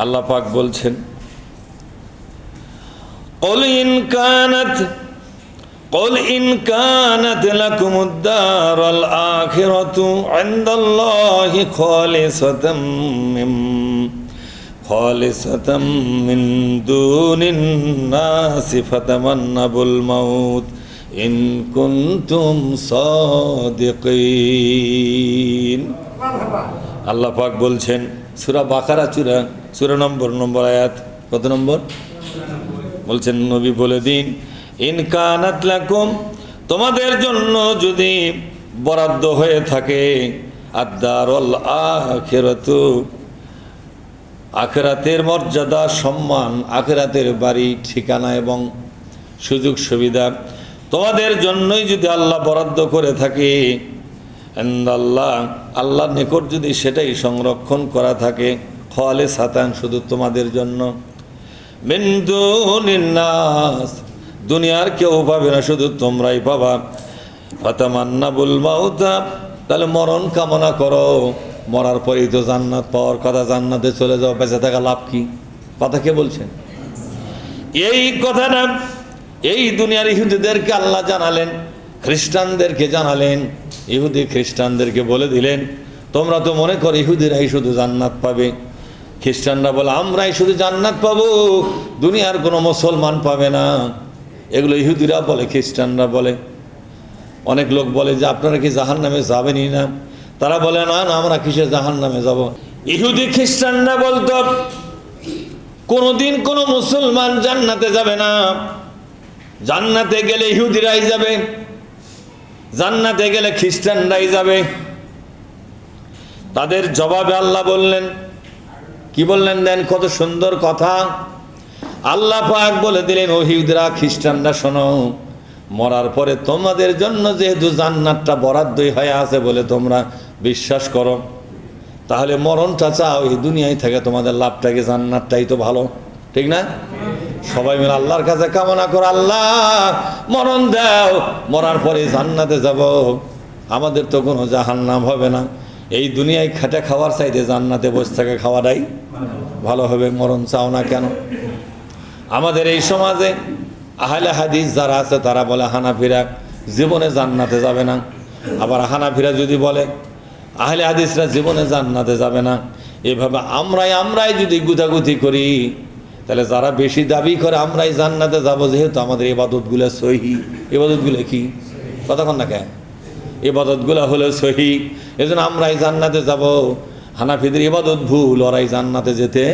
আল্লাহ পাক বলছেন, قل إن كانت لكم الدار الآخرة عند الله خالصة من دون الناس فتمنوا الموت إن كنتم صادقين। আল্লাহ পাক বলছেন সূরা বাকারা সূরা নম্বর আয়াত কত নম্বর? বলছেন নবী বলে দিন, ইন কানাত লাকুম, তোমাদের জন্য যদি বরাদ্দ হয়ে থাকে আদ-দারুল আখিরাতু, আখিরাতের মর্যাদা সম্মান, আখিরাতের বাড়ি ঠিকানা এবং সুযোগ সুবিধা তোমাদের জন্যই যদি আল্লাহ বরাদ্দ করে থাকে, ইনদাল্লাহ, আল্লাহর নিকট যদি সেটাই সংরক্ষণ করা থাকে, খালিসাতান, শুধু তোমাদের জন্য, মিন দুনিন নাস, দুনিয়ার কেউ পাবে না, শুধু তোমরাই পাবা। ফাতামান্নাবুল মাউতা, তাহলে মরণ কামনা করো, মরার পরেই তো জান্নাত পাওয়ার কথা, জান্নাতে চলে যাও, বেঁচে থাকা লাভ কি? কথা কে বলছেন? এই কথাটা এই দুনিয়ার ইহুদিদেরকে আল্লাহ জানালেন, খ্রিস্টানদেরকে জানালেন, ইহুদি খ্রিস্টানদেরকে বলে দিলেন, তোমরা তো মনে করো ইহুদিরাই শুধু জান্নাত পাবে, খ্রিস্টানরা বলে আমরাই শুধু জান্নাত পাবো, দুনিয়ার কোনো মুসলমান পাবে না। এগুলো ইহুদিরা বলে, খ্রিস্টানরা বলে। অনেক লোক বলে যে আপনারা কি জাহান্নামে যাবেনই না? তারা বলে না না, আমরা কিসে জাহান্নামে যাব। ইহুদি খ্রিস্টানরা বলতো কোনোদিন কোনো মুসলমান জান্নাতে যাবে না, জান্নাতে গেলে ইহুদিরাই যাবে, জান্নাতে গেলে খ্রিস্টানরাই যাবে। তাদের জবাবে আল্লাহ বললেন, কি বললেন দেন, কত সুন্দর কথা। আল্লাহ পাক বলে দিলেন, ও ইহুদিরা খ্রিস্টানরা শোনো, মরার পরে তোমাদের জন্য যেহেতু জান্নাতটা বরাদ্দই হয়ে আছে বলে তোমরা বিশ্বাস করো, তাহলে মরণটা চাও, এই দুনিয়ায় থেকে তোমাদের লাভটাকে, জান্নাতটাই তো ভালো, ঠিক না? সবাই মিলে আল্লাহর কাছে কামনা করো, আল্লাহ মরণ দাও, মরার পরে জান্নাতে যাব, আমাদের তো কোনো জাহান্নাম হবে না। এই দুনিয়ায় খেটে খাওয়ার চাইতে জান্নাতে বসে থেকে খাওয়াটাই ভালো হবে। মরণ চাও না কেন? আমাদের এই সমাজে আহলে হাদিস যারা আছে তারা বলে হানাফিরা জীবনে জান্নাতে যাবে না, আবার হানাফিরা যদি বলে আহলে হাদিসরা জীবনে জান্নাতে যাবে না। এভাবে আমরাই যদি গুতাগুতি করি, তাহলে যারা বেশি দাবি করে আমরাই জান্নাতে যাব, যেহেতু আমাদের ইবাদতগুলো সহি, ইবাদতগুলো কি কতক্ষণ না কেন, ইবাদতগুলো হলো সহি, এজন্য আমরাই জান্নাতে যাব। হানাফিদের ইবাদত ভুল, ওরাই জান্নাতে যেতে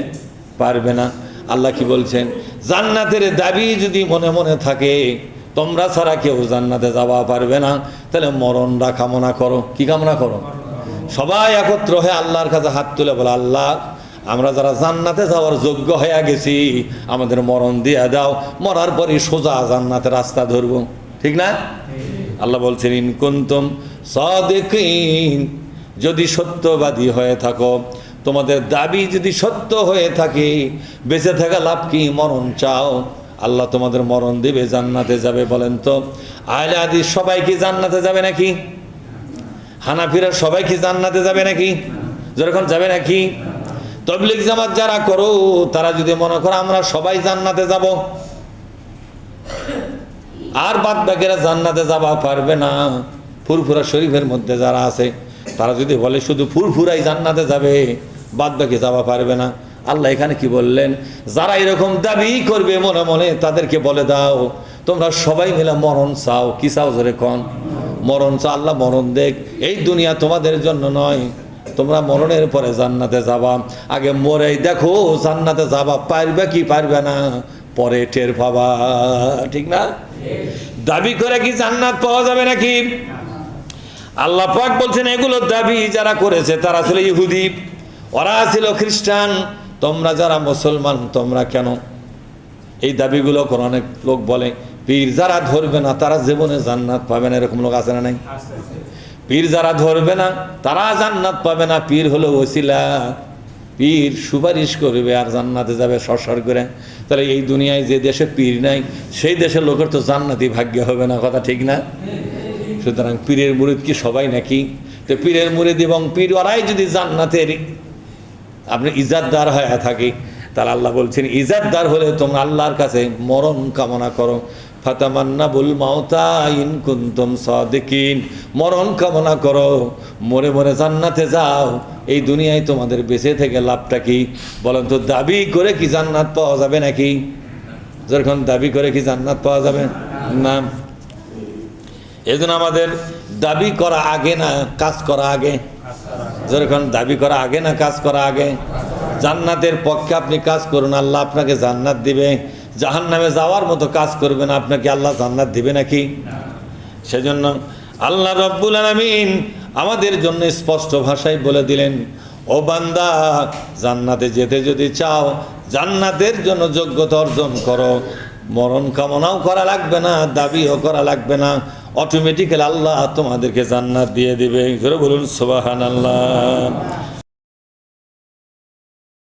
পারবে না। আল্লাহ কি বলছেন, জান্নাতের দাবি যদি মনে মনে থাকে, তোমরা ছাড়া কেউ জান্নাতে যাওয়া পারবে না, তাহলে মরণটা কামনা করো। কি কামনা করো? সবাই একত্র হয়ে আল্লাহর কাছে হাত তুলে বলে, আল্লাহ আমরা যারা জান্নাতে যাওয়ার যোগ্য হয়ে গেছি, আমাদের মরণ দিয়ে দাও, মরার পরে সোজা জান্নাতের রাস্তা ধরবো, ঠিক না? আল্লাহ বলছেন, ইন কুনতুম সাদিকিন, যদি সত্যবাদী হয়ে থাকো, তোমাদের দাবি যদি সত্য হয়ে থাকে, বেঁচে থাকা লাভ কি, মরণ চাও, আল্লাহ তোমাদের মরণ দিবে, জান্নাতে যাবে। বলেন তো আহলে হাদিস সবাই কি জান্নাতে যাবে নাকি? হানাফিরা সবাই কি জান্নাতে যাবে নাকি? যেরকম যাবে নাকি? তাবলীগ জামাত যারা করো, তারা যদি মনে করো আমরা সবাই জান্নাতে যাব, আর বাদ বাকিরা জান্নাতে যাওয়া পারবে না, ফুরফুরা শরীফের মধ্যে যারা আছে তারা যদি বলে শুধু ফুরফুরাই জান্নাতে যাবে, বাদ বাকি যাওয়া পারবে না, আল্লাহ এখানে কি বললেন, যারা এরকম দাবি করবে মনে মনে, তাদেরকে বলে দাও তোমরা সবাই মিলে মরণ চাও। কি চাও জোরে কোন? মরণ চাও। আল্লাহ মরণ দেখ, এই দুনিয়া তোমাদের জন্য নয়, তোমরা মরণের পরে জান্নাতে যাবা, আগে মরেই দেখো জান্নাতে যাবা পারবে কি পারবে না, পরে টের পাবা, ঠিক না? দাবি করে কি জান্নাত পাওয়া যাবে নাকি? আল্লাহ পাক বলছেন, এগুলো দাবি যারা করেছে তারা ছিল ইহুদি, ওরা ছিল খ্রিস্টান, তোমরা যারা মুসলমান তোমরা কেন এই দাবিগুলো করো? অনেক লোক বলে পীর যারা ধরবে না তারা জীবনে জান্নাত পাবে না, এরকম লোক আছে না নাই? পীর যারা ধরবে না তারা জান্নাত পাবে না, পীর হলো ওসিলা, পীর সুপারিশ করবে আর জান্নাতে যাবে সরসর করে। তাহলে এই দুনিয়ায় যে দেশে পীর নাই সেই দেশের লোকের তো জান্নাতি ভাগ্য হবে না, কথা ঠিক না? সুতরাং পীরের মুরিদ কি সবাই নাকি? তো পীরের মুরিদ এবং পীর ওরাই যদি জান্নাতের আপনি ইজ্জাতদার হয়ে থাকে, তাহলে আল্লাহ বলছেন ইজাতদার হলে তোমরা আল্লাহর কাছে মরণ কামনা করো, ফাতামান্নাবুল মাউতা ইন কুনতুম সাদিকিন, মরণ কামনা করো, মরে মরে জান্নাতে যাও। এই দুনিয়ায় তোমাদের বেঁচে থেকে লাভটা কি বলেন তো? দাবি করে কি জান্নাত পাওয়া যাবে নাকি? যখন দাবি করে কি জান্নাত পাওয়া যাবে না। এই জন্য আমাদের দাবি করা আগে না কাজ করা আগে? যখন দাবি করা আগে না কাজ করা আগে? জান্নাতের পক্ষে আপনি কাজ করুন, আল্লাহ আপনাকে জান্নাত দিবে। জাহান্নামে যাওয়ার মতো কাজ করবেন, আপনাকে আল্লাহ জান্নাত দিবে নাকি? সেজন্য আল্লাহ রব্বুল আলামিন আমাদের জন্য স্পষ্ট ভাষায় বলে দিলেন, ও বান্দা, জান্নাতে যেতে যদি চাও, জান্নাতের জন্য যোগ্যতা অর্জন করো। মরণ কামনাও করা লাগবে না, দাবিও করা লাগবে না, অটোমেটিক্যালি আল্লাহ তোমাদেরকে জান্নাত দিয়ে দিবে। বলুন সুবহানাল্লাহ।